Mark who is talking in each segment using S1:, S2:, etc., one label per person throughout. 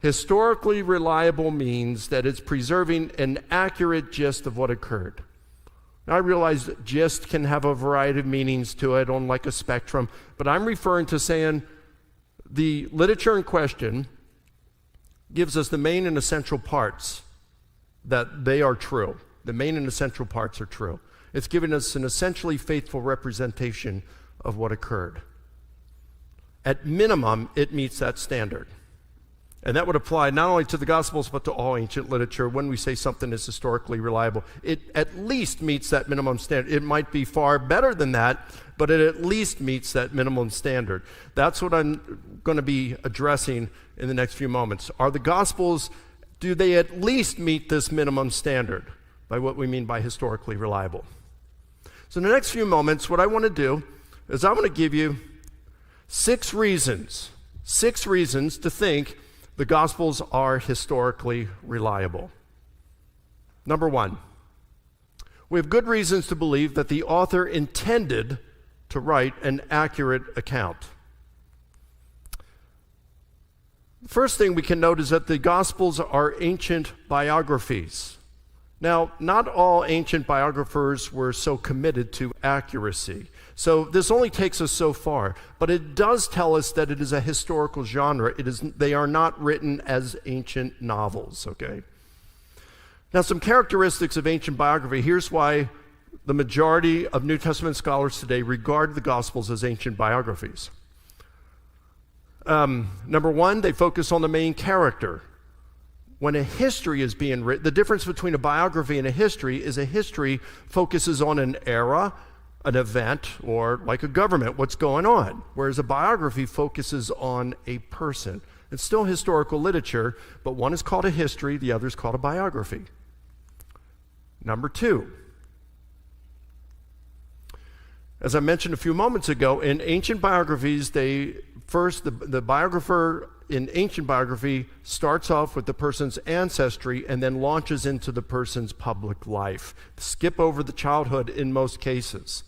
S1: Historically reliable means that it's preserving an accurate gist of what occurred. Now, I realize that gist can have a variety of meanings to it on like a spectrum, but I'm referring to saying the literature in question gives us the main and essential parts that they are true. The main and essential parts are true. It's giving us an essentially faithful representation of what occurred. At minimum, it meets that standard. And that would apply not only to the Gospels, but to all ancient literature. When we say something is historically reliable, it at least meets that minimum standard. It might be far better than that, but it at least meets that minimum standard. That's what I'm going to be addressing in the next few moments. Are the Gospels, do they at least meet this minimum standard by what we mean by historically reliable? So in the next few moments, what I want to do is I'm going to give you six reasons to think the Gospels are historically reliable. Number one, we have good reasons to believe that the author intended to write an accurate account. The first thing we can note is that the Gospels are ancient biographies. Now, not all ancient biographers were so committed to accuracy. So this only takes us so far, but it does tell us that it is a historical genre. They are not written as ancient novels, okay? Now, some characteristics of ancient biography. Here's why the majority of New Testament scholars today regard the Gospels as ancient biographies. Number one, they focus on the main character. When a history is being written, the difference between a biography and a history is a history focuses on an era, an event, or like a government, what's going on, whereas a biography focuses on a person. It's still historical literature, but one is called a history, the other is called a biography. Number two, as I mentioned a few moments ago, in ancient biographies, the biographer in ancient biography starts off with the person's ancestry and then launches into the person's public life. Skip over the childhood in most cases.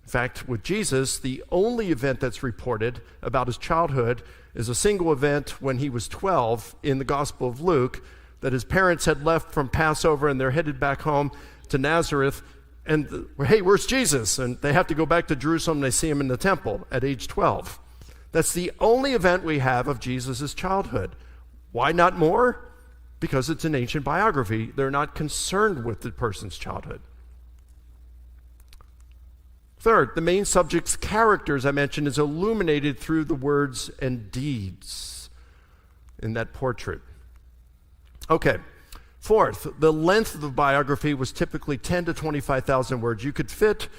S1: In fact, with Jesus, the only event that's reported about his childhood is a single event when he was 12 in the Gospel of Luke, that his parents had left from Passover and they're headed back home to Nazareth, and hey, where's Jesus? And they have to go back to Jerusalem and they see him in the temple at age 12. That's the only event we have of Jesus' childhood. Why not more? Because it's an ancient biography. They're not concerned with the person's childhood. Third, the main subject's character, as I mentioned, is illuminated through the words and deeds in that portrait. Okay. Fourth, the length of the biography was typically 10 to 25,000 words. You could fit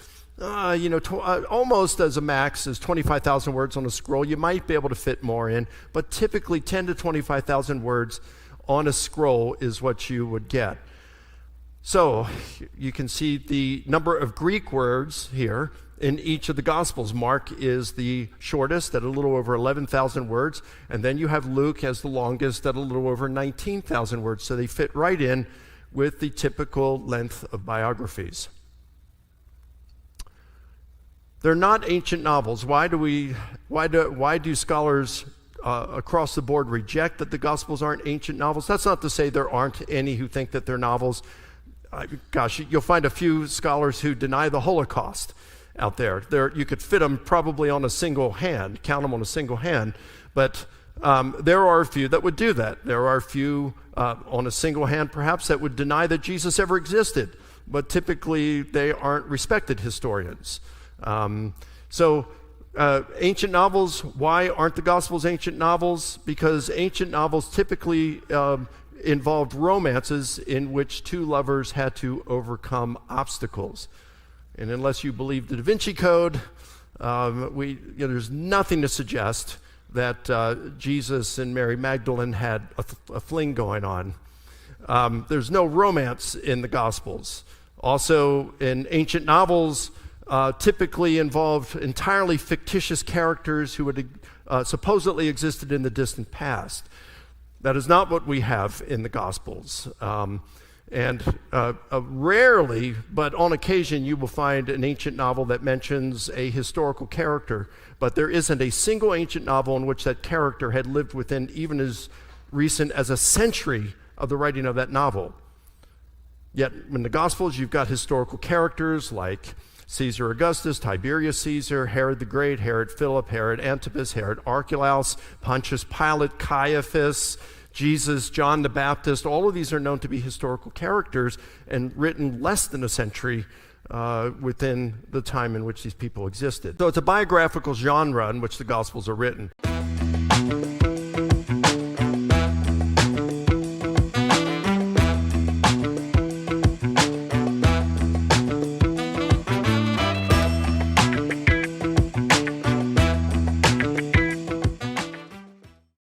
S1: almost as a max as 25,000 words on a scroll. You might be able to fit more in, but typically 10 to 25,000 words on a scroll is what you would get. So you can see the number of Greek words here in each of the Gospels. Mark is the shortest at a little over 11,000 words, and then you have Luke as the longest at a little over 19,000 words. So they fit right in with the typical length of biographies. They're not ancient novels. Why do scholars across the board reject that the Gospels aren't ancient novels? That's not to say there aren't any who think that they're novels. You'll find a few scholars who deny the Holocaust out there. You could fit them probably on a single hand, count them on a single hand, but there are a few that would do that. There are a few on a single hand perhaps that would deny that Jesus ever existed, but typically they aren't respected historians. Ancient novels, why aren't the Gospels ancient novels? Because ancient novels typically involved romances in which two lovers had to overcome obstacles. And unless you believe the Da Vinci Code, there's nothing to suggest that Jesus and Mary Magdalene had a fling going on. There's no romance in the Gospels. Also, in ancient novels, typically involved entirely fictitious characters who had supposedly existed in the distant past. That is not what we have in the Gospels. Rarely, but on occasion, you will find an ancient novel that mentions a historical character, but there isn't a single ancient novel in which that character had lived within even as recent as a century of the writing of that novel. Yet in the Gospels, you've got historical characters like Caesar Augustus, Tiberius Caesar, Herod the Great, Herod Philip, Herod Antipas, Herod Archelaus, Pontius Pilate, Caiaphas, Jesus, John the Baptist. All of these are known to be historical characters and written less than a century within the time in which these people existed. So it's a biographical genre in which the Gospels are written.